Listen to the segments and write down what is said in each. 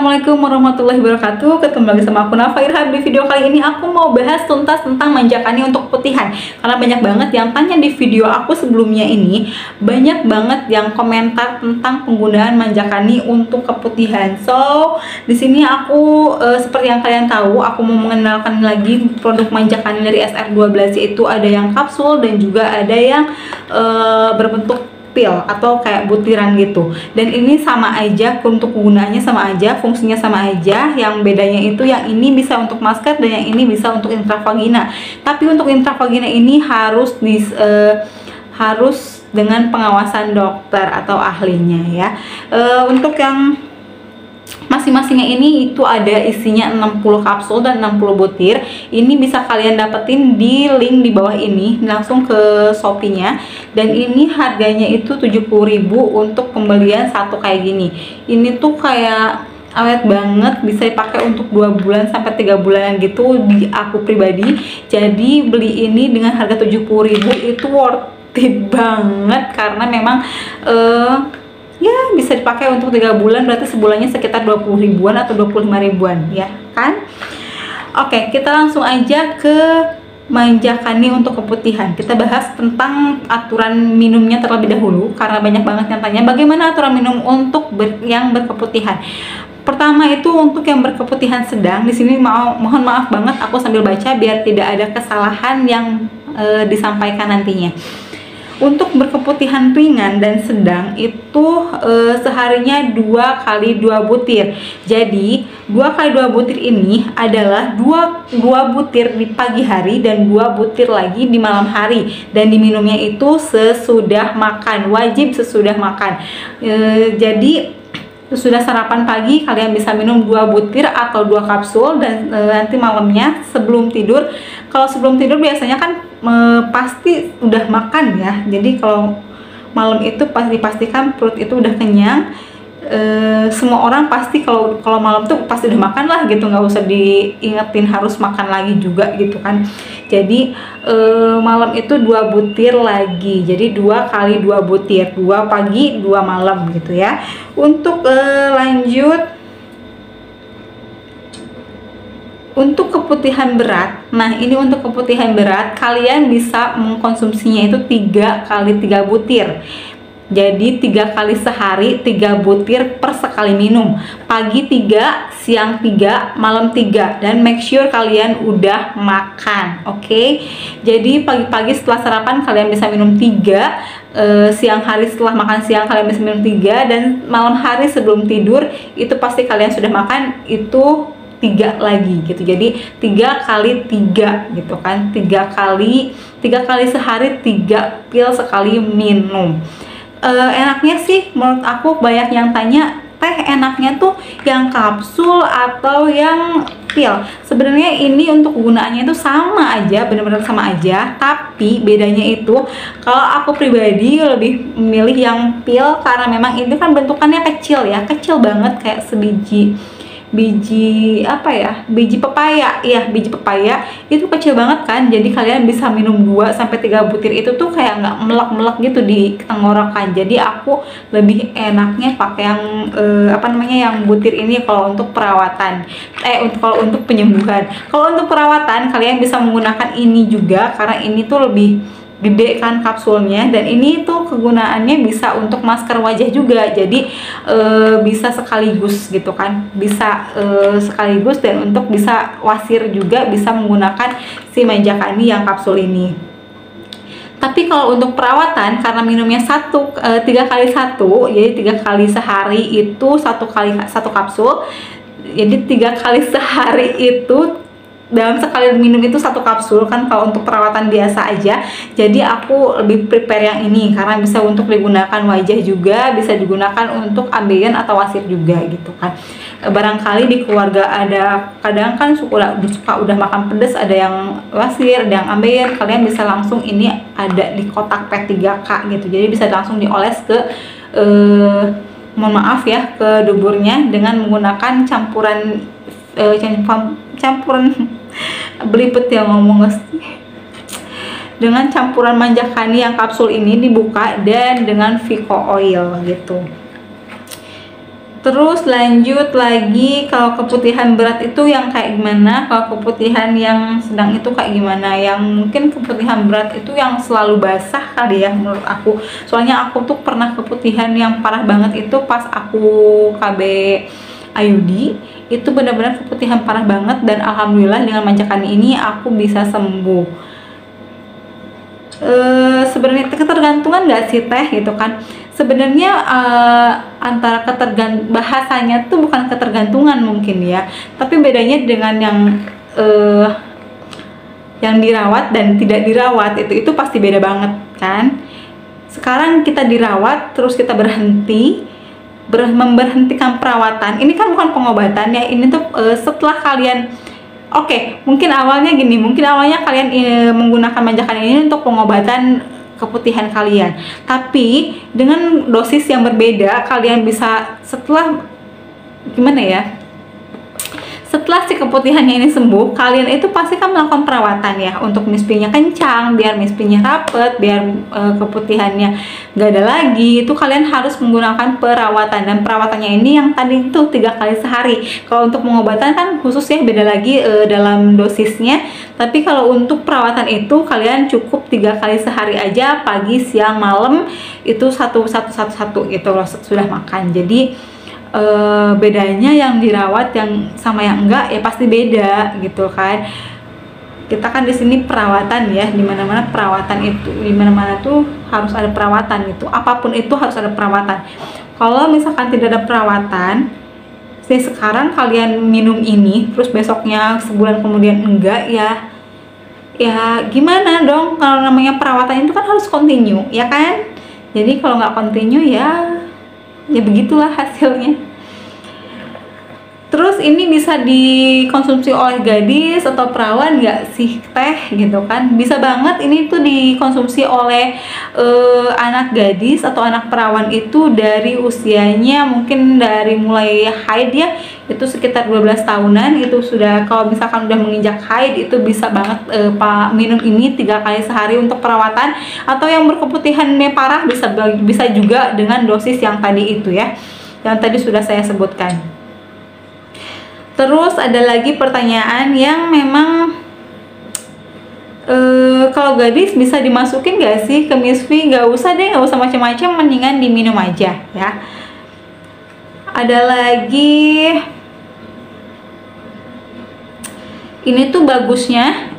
Assalamualaikum warahmatullahi wabarakatuh. Ketemu lagi sama aku Nafa Irham. Di video kali ini aku mau bahas tuntas tentang manjakani untuk keputihan. Karena banyak banget yang tanya di video aku sebelumnya ini, banyak banget yang komentar tentang penggunaan manjakani untuk keputihan. So, di sini aku seperti yang kalian tahu, aku mau mengenalkan lagi produk manjakani dari SR12, yaitu ada yang kapsul dan juga ada yang berbentuk pil atau kayak butiran gitu. Dan ini sama aja, untuk penggunaannya sama aja, fungsinya sama aja. Yang bedanya itu yang ini bisa untuk masker dan yang ini bisa untuk intravagina. Tapi untuk intravagina ini harus harus dengan pengawasan dokter atau ahlinya ya. Untuk yang masing-masingnya ini itu ada isinya 60 kapsul dan 60 butir. Ini bisa kalian dapetin di link di bawah ini, langsung ke Shopee-nya. Dan ini harganya itu 70.000 untuk pembelian satu kayak gini. Ini tuh kayak awet banget, bisa dipakai untuk 2 bulan sampai 3 bulanan gitu di aku pribadi. Jadi beli ini dengan harga 70.000 itu worth it banget, karena memang ya bisa dipakai untuk 3 bulan, berarti sebulannya sekitar 20 ribuan atau 25 ribuan ya kan. Oke, kita langsung aja ke manjakani untuk keputihan. Kita bahas tentang aturan minumnya terlebih dahulu, karena banyak banget yang tanya bagaimana aturan minum untuk yang berkeputihan. Pertama itu untuk yang berkeputihan sedang. Di sini mohon maaf banget aku sambil baca biar tidak ada kesalahan yang disampaikan nantinya. Untuk berkeputihan ringan dan sedang itu seharinya 2 kali 2 butir. Jadi 2 kali 2 butir ini adalah 2 butir di pagi hari dan 2 butir lagi di malam hari. Dan diminumnya itu sesudah makan, wajib sesudah makan. Jadi sudah sarapan pagi kalian bisa minum 2 butir atau 2 kapsul, dan nanti malamnya sebelum tidur. Kalau sebelum tidur biasanya kan pasti udah makan ya. Jadi kalau malam itu pasti dipastikan perut itu udah kenyang. Semua orang pasti kalau malam tuh pasti udah makan lah gitu, nggak usah diingetin harus makan lagi juga gitu kan. Jadi malam itu 2 butir lagi, jadi 2 kali 2 butir, 2 pagi 2 malam gitu ya. Untuk lanjut untuk keputihan berat. Nah, ini untuk keputihan berat kalian bisa mengkonsumsinya itu 3 kali 3 butir. Jadi 3 kali sehari 3 butir per sekali minum. Pagi 3, siang 3, malam 3, dan make sure kalian udah makan. Oke. Jadi pagi-pagi setelah sarapan kalian bisa minum 3, siang hari setelah makan siang kalian bisa minum 3, dan malam hari sebelum tidur itu pasti kalian sudah makan itu 3 lagi gitu. Jadi 3 kali 3 gitu kan. 3 kali sehari 3 pil sekali minum. Enaknya sih menurut aku, banyak yang tanya teh enaknya tuh yang kapsul atau yang pil. Sebenarnya ini untuk gunaannya itu sama aja, bener-bener sama aja, tapi bedanya itu kalau aku pribadi lebih memilih yang pil, karena memang ini kan bentukannya kecil ya, kecil banget, kayak sebiji biji pepaya ya, biji pepaya itu kecil banget kan. Jadi kalian bisa minum 2 sampai 3 butir itu tuh kayak nggak melek-melek gitu di tenggorokan. Jadi aku lebih enaknya pakai yang yang butir ini kalau untuk perawatan, kalau untuk penyembuhan. Kalau untuk perawatan kalian bisa menggunakan ini juga, karena ini tuh lebih gede kan kapsulnya, dan ini tuh kegunaannya bisa untuk masker wajah juga. Jadi bisa sekaligus gitu kan, bisa sekaligus, dan untuk bisa wasir juga bisa menggunakan si manjakani yang kapsul ini. Tapi kalau untuk perawatan, karena minumnya 3 kali 1, jadi 3 kali sehari itu 1 kapsul. Jadi 3 kali sehari itu dalam sekali minum itu 1 kapsul kan, kalau untuk perawatan biasa aja. Jadi aku lebih prepare yang ini karena bisa untuk digunakan wajah juga, bisa digunakan untuk ambeien atau wasir juga gitu kan. Barangkali di keluarga ada kadang kan suka udah makan pedas, ada yang wasir, ada yang ambeien, kalian bisa langsung, ini ada di kotak P3K gitu. Jadi bisa langsung dioles ke mohon maaf ya, ke duburnya dengan menggunakan campuran belibet ya ngomong guys. Dengan campuran manjakani yang kapsul ini dibuka dan dengan Vico oil gitu. Terus lanjut lagi, kalau keputihan berat itu yang kayak gimana, kalau keputihan yang sedang itu kayak gimana. Yang mungkin keputihan berat itu yang selalu basah kali ya menurut aku. Soalnya aku tuh pernah keputihan yang parah banget itu pas aku KB Ayudi, itu benar-benar keputihan parah banget, dan alhamdulillah dengan manjakan ini aku bisa sembuh. Sebenarnya ketergantungan nggak sih teh gitu kan. Sebenarnya antara bahasanya tuh bukan ketergantungan mungkin ya, tapi bedanya dengan yang dirawat dan tidak dirawat itu pasti beda banget kan. Sekarang kita dirawat terus kita memberhentikan perawatan, ini kan bukan pengobatan ya, ini tuh setelah kalian mungkin awalnya kalian menggunakan manjakan ini untuk pengobatan keputihan kalian, tapi dengan dosis yang berbeda. Kalian bisa setelah si keputihannya ini sembuh, kalian itu pasti kan melakukan perawatan ya, untuk mispinya kencang, biar mispinya rapet, biar keputihannya gak ada lagi. Itu kalian harus menggunakan perawatan, dan perawatannya ini yang tadi itu 3 kali sehari. Kalau untuk pengobatan kan khusus ya, beda lagi dalam dosisnya. Tapi kalau untuk perawatan itu kalian cukup 3 kali sehari aja, pagi, siang, malam, itu satu gitu loh sudah makan. Jadi bedanya yang dirawat yang sama yang enggak ya pasti beda gitu kan. Kita kan di sini perawatan ya, dimana-mana perawatan itu, dimana-mana tuh harus ada perawatan gitu, apapun itu harus ada perawatan. Kalau misalkan tidak ada perawatan, sekarang kalian minum ini terus besoknya sebulan kemudian enggak, ya gimana dong. Kalau namanya perawatan itu kan harus continue ya kan. Jadi kalau nggak continue ya begitulah hasilnya. Terus ini bisa dikonsumsi oleh gadis atau perawan nggak sih teh gitu kan? Bisa banget ini tuh dikonsumsi oleh anak gadis atau anak perawan itu dari usianya mungkin dari mulai haid ya, itu sekitar 12 tahunan itu sudah. Kalau misalkan udah menginjak haid itu bisa banget minum ini 3 kali sehari untuk perawatan. Atau yang berkeputihannya parah bisa juga dengan dosis yang tadi itu ya, yang tadi sudah saya sebutkan. Terus ada lagi pertanyaan yang memang kalau gadis bisa dimasukin gak sih ke misfi? Gak usah deh, gak usah macam-macam, mendingan diminum aja ya. Ada lagi, ini tuh bagusnya,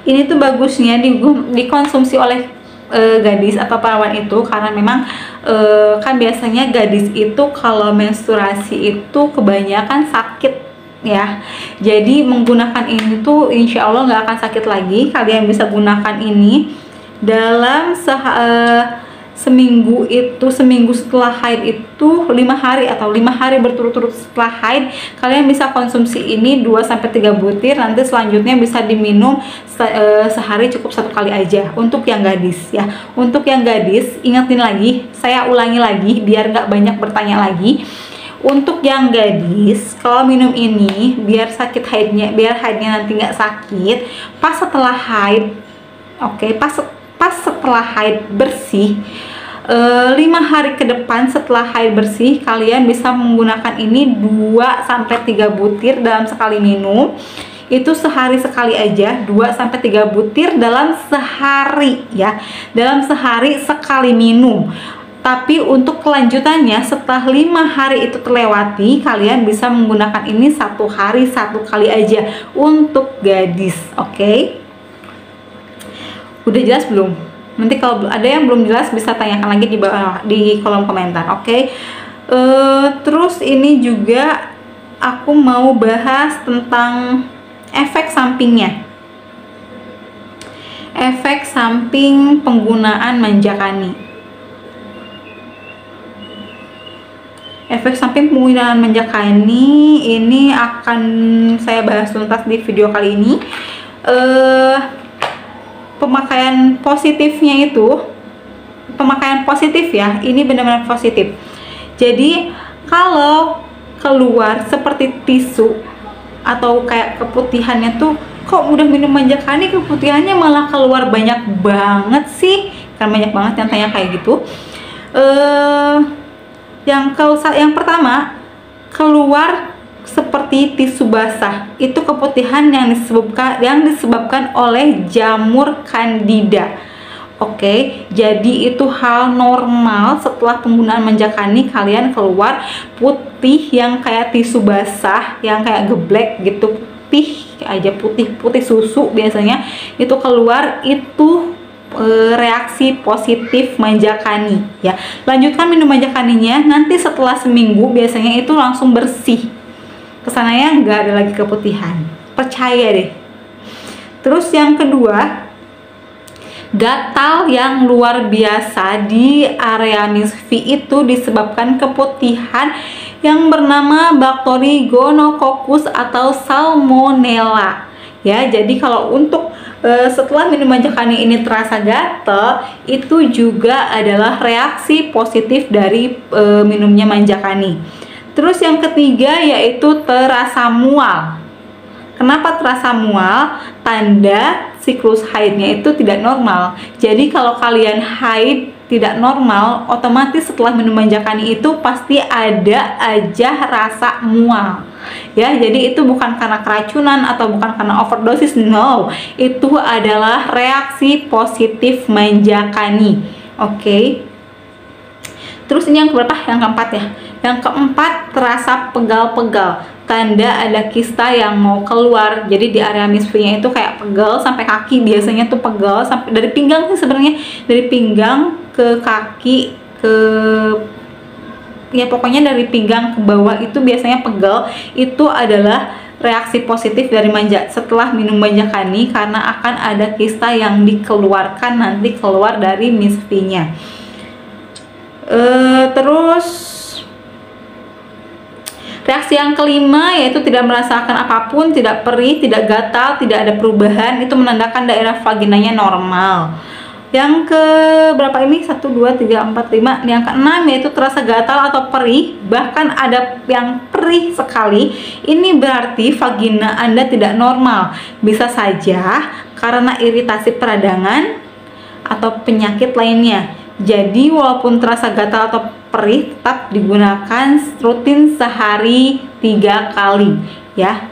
ini tuh bagusnya dikonsumsi oleh gadis atau perawan itu, karena memang kan biasanya gadis itu kalau menstruasi itu kebanyakan sakit ya. Jadi menggunakan ini tuh insya Allah nggak akan sakit lagi. Kalian bisa gunakan ini dalam seminggu setelah haid itu 5 hari atau 5 hari berturut-turut setelah haid, kalian bisa konsumsi ini 2-3 butir. Nanti selanjutnya bisa diminum sehari cukup 1 kali aja untuk yang gadis ya. Untuk yang gadis, ingetin lagi, saya ulangi lagi biar nggak banyak bertanya lagi. Untuk yang gadis, kalau minum ini biar haidnya nanti nggak sakit pas setelah haid. Pas setelah haid bersih, 5 hari ke depan setelah haid bersih, kalian bisa menggunakan ini 2-3 butir dalam sekali minum. Itu sehari sekali aja, 2-3 butir dalam sehari ya, dalam sehari sekali minum. Tapi untuk kelanjutannya setelah 5 hari itu terlewati, kalian bisa menggunakan ini 1 hari 1 kali aja untuk gadis. Udah jelas belum? Nanti kalau ada yang belum jelas bisa tanyakan lagi di bawah di kolom komentar. Terus ini juga aku mau bahas tentang efek sampingnya. Efek samping penggunaan manjakani. Efek samping penggunaan manjakani ini akan saya bahas tuntas di video kali ini. Pemakaian positifnya itu, pemakaian positif ya, ini benar-benar positif. Jadi kalau keluar seperti tisu atau kayak keputihannya tuh, kok udah minum manjakani keputihannya malah keluar banyak banget sih, kan banyak banget yang tanya kayak gitu. Yang pertama, keluar seperti tisu basah. Itu keputihan yang disebabkan oleh jamur Candida. Oke, jadi itu hal normal setelah penggunaan Manjakani kalian keluar putih yang kayak tisu basah, yang kayak geblek gitu, putih aja, putih susu biasanya itu keluar, itu reaksi positif Manjakani ya. Lanjutkan minum Manjakaninya, nanti setelah seminggu biasanya itu langsung bersih, kesananya nggak ada lagi keputihan, percaya deh. Terus yang kedua, gatal yang luar biasa di area misfi itu disebabkan keputihan yang bernama bakteri Gonococcus atau Salmonella ya. Jadi kalau untuk setelah minum Manjakani ini terasa gatal, itu juga adalah reaksi positif dari minumnya Manjakani. Terus yang ketiga yaitu terasa mual. Kenapa terasa mual? Tanda siklus haidnya itu tidak normal. Jadi kalau kalian haid tidak normal, otomatis setelah minum Manjakani itu pasti ada aja rasa mual. Ya, jadi itu bukan karena keracunan atau bukan karena overdosis, no. Itu adalah reaksi positif Manjakani. Oke. Terus ini yang keberapa? Yang keempat ya. Yang keempat, terasa pegal-pegal. Tanda ada kista yang mau keluar. Jadi di area misfinya itu kayak pegal sampai kaki, biasanya tuh pegal sampai dari pinggang sih sebenarnya, dari pinggang ke kaki, ke ya pokoknya dari pinggang ke bawah itu biasanya pegal. Itu adalah reaksi positif dari setelah minum Manjakani, karena akan ada kista yang dikeluarkan nanti keluar dari misfinya. Terus reaksi yang kelima yaitu tidak merasakan apapun, tidak perih, tidak gatal, tidak ada perubahan, itu menandakan daerah vaginanya normal. Yang ke berapa ini? 1, 2, 3, 4, 5. Yang keenam yaitu terasa gatal atau perih, bahkan ada yang perih sekali. Ini berarti vagina Anda tidak normal. Bisa saja karena iritasi peradangan atau penyakit lainnya. Jadi walaupun terasa gatal atau perih, tetap digunakan rutin sehari 3 kali ya.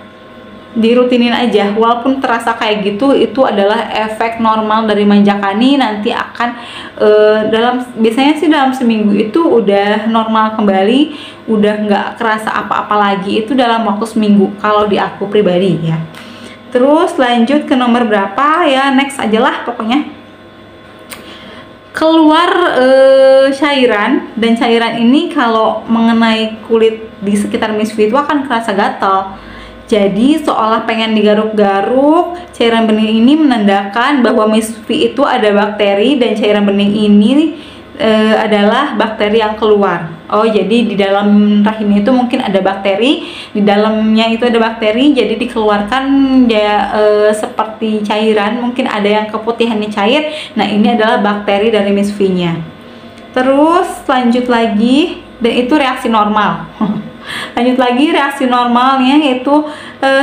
Dirutinin aja, walaupun terasa kayak gitu, itu adalah efek normal dari Manjakani. Nanti akan biasanya sih dalam seminggu itu udah normal kembali, udah nggak kerasa apa-apa lagi, itu dalam waktu seminggu kalau di aku pribadi ya. Terus lanjut ke nomor berapa ya, next aja lah pokoknya. Keluar cairan, dan cairan ini kalau mengenai kulit di sekitar misfi itu akan kerasa gatal. Jadi seolah pengen digaruk-garuk. Cairan bening ini menandakan bahwa misfi itu ada bakteri, dan cairan bening ini adalah bakteri yang keluar. Oh, jadi di dalam rahim itu mungkin ada bakteri, di dalamnya itu ada bakteri, jadi dikeluarkan ya seperti cairan, mungkin ada yang keputihannya cair. Nah, ini adalah bakteri dari misfinya. Terus lanjut lagi, dan itu reaksi normal. Lanjut lagi, reaksi normalnya yaitu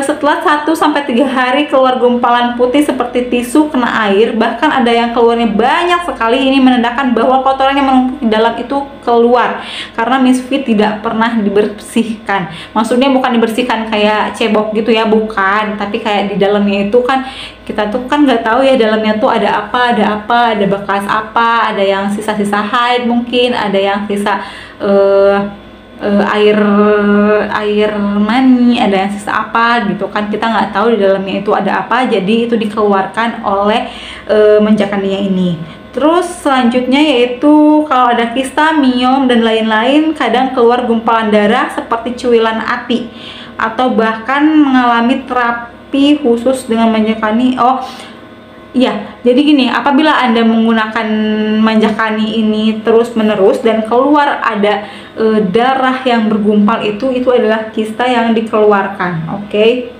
setelah 1-3 hari keluar gumpalan putih seperti tisu kena air, bahkan ada yang keluarnya banyak sekali. Ini menandakan bahwa kotoran yang menumpuk di dalam itu keluar karena misfi tidak pernah dibersihkan. Maksudnya bukan dibersihkan kayak cebok gitu ya, bukan, tapi kayak di dalamnya itu kan kita tuh kan nggak tahu ya dalamnya tuh ada apa, ada bekas apa, ada yang sisa-sisa haid mungkin, ada yang sisa air mani, ada yang sisa apa gitu kan, kita nggak tahu di dalamnya itu ada apa. Jadi itu dikeluarkan oleh Manjakaninya ini. Terus selanjutnya yaitu kalau ada kista, miom dan lain-lain, kadang keluar gumpalan darah seperti cuilan ati, atau bahkan mengalami terapi khusus dengan Manjakani. Oh iya, jadi gini, apabila Anda menggunakan Manjakani ini terus-menerus dan keluar ada darah yang bergumpal, itu adalah kista yang dikeluarkan. Oke.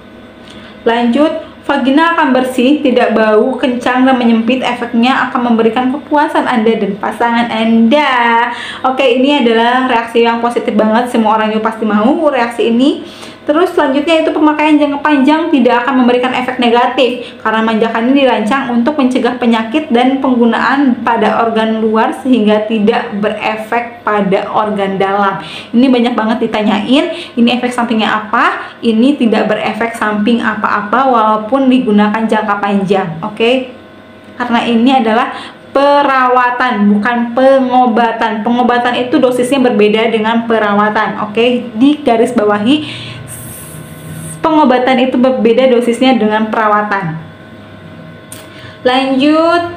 Lanjut, vagina akan bersih, tidak bau, kencang dan menyempit. Efeknya akan memberikan kepuasan Anda dan pasangan Anda. Oke, ini adalah reaksi yang positif banget, semua orang juga pasti mau reaksi ini. Terus selanjutnya itu pemakaian jangka panjang tidak akan memberikan efek negatif karena manjakan ini dirancang untuk mencegah penyakit dan penggunaan pada organ luar sehingga tidak berefek pada organ dalam. Ini banyak banget ditanyain, ini efek sampingnya apa? Ini tidak berefek samping apa-apa walaupun digunakan jangka panjang, oke? Karena ini adalah perawatan, bukan pengobatan. Pengobatan itu dosisnya berbeda dengan perawatan, oke? Di garis bawahi, pengobatan itu berbeda dosisnya dengan perawatan. Lanjut,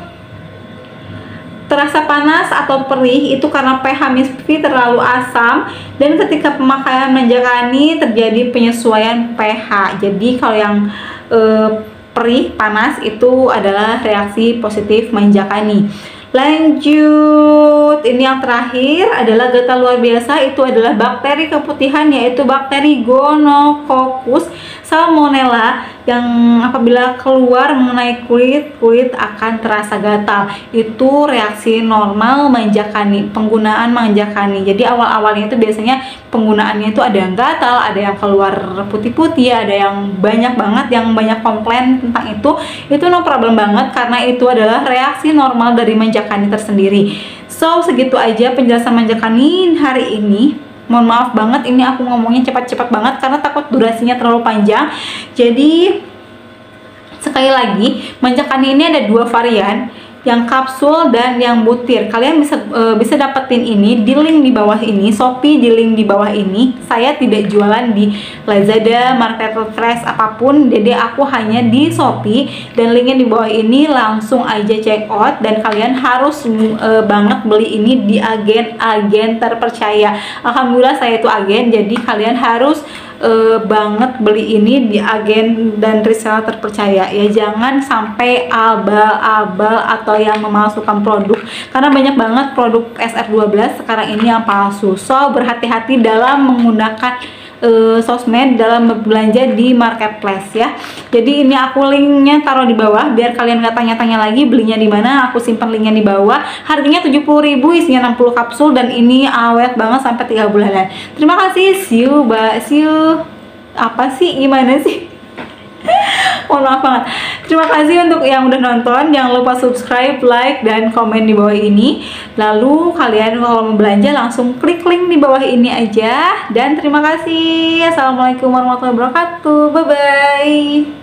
terasa panas atau perih itu karena pH misfi terlalu asam, dan ketika pemakaian manjakani terjadi penyesuaian pH. Jadi kalau yang perih, panas itu adalah reaksi positif manjakani. Lanjut, ini yang terakhir adalah gatal luar biasa. Itu adalah bakteri keputihan, yaitu bakteri Gonococcus salmonella, yang apabila keluar mengenai kulit akan terasa gatal. Itu reaksi normal manjakani, penggunaan manjakani. Jadi awal-awalnya itu biasanya penggunaannya itu ada yang gatal, ada yang keluar putih-putih, ada yang banyak banget, yang banyak komplain tentang itu no problem banget karena itu adalah reaksi normal dari manjakani tersendiri. So, segitu aja penjelasan manjakani hari ini. Mohon maaf banget, ini aku ngomongnya cepat-cepat banget karena takut durasinya terlalu panjang. Jadi sekali lagi, manjakani ini ada dua varian, yang kapsul dan yang butir. Kalian bisa dapetin ini di link di bawah ini, Shopee di link di bawah ini. Saya tidak jualan di Lazada, Marketplace apapun, jadi aku hanya di Shopee, dan linknya di bawah ini. Langsung aja check out, dan kalian harus banget beli ini di agen-agen terpercaya. Alhamdulillah saya itu agen, jadi kalian harus banget beli ini di agen dan reseller terpercaya ya. Jangan sampai abal-abal atau yang memalsukan produk, karena banyak banget produk SR12 sekarang ini yang palsu. So, berhati-hati dalam menggunakan sosmed, dalam belanja di marketplace ya. Jadi ini aku linknya taruh di bawah biar kalian nggak tanya-tanya lagi belinya di mana. Aku simpan linknya di bawah. Harganya 70.000, isinya 60 kapsul, dan ini awet banget sampai 3 bulanan. Terima kasih, see you. Apa sih, gimana sih? Mohon maaf banget. Terima kasih untuk yang udah nonton. Jangan lupa subscribe, like, dan komen di bawah ini. Lalu kalian kalau mau belanja langsung klik link di bawah ini aja. Dan terima kasih. Assalamualaikum warahmatullahi wabarakatuh. Bye bye.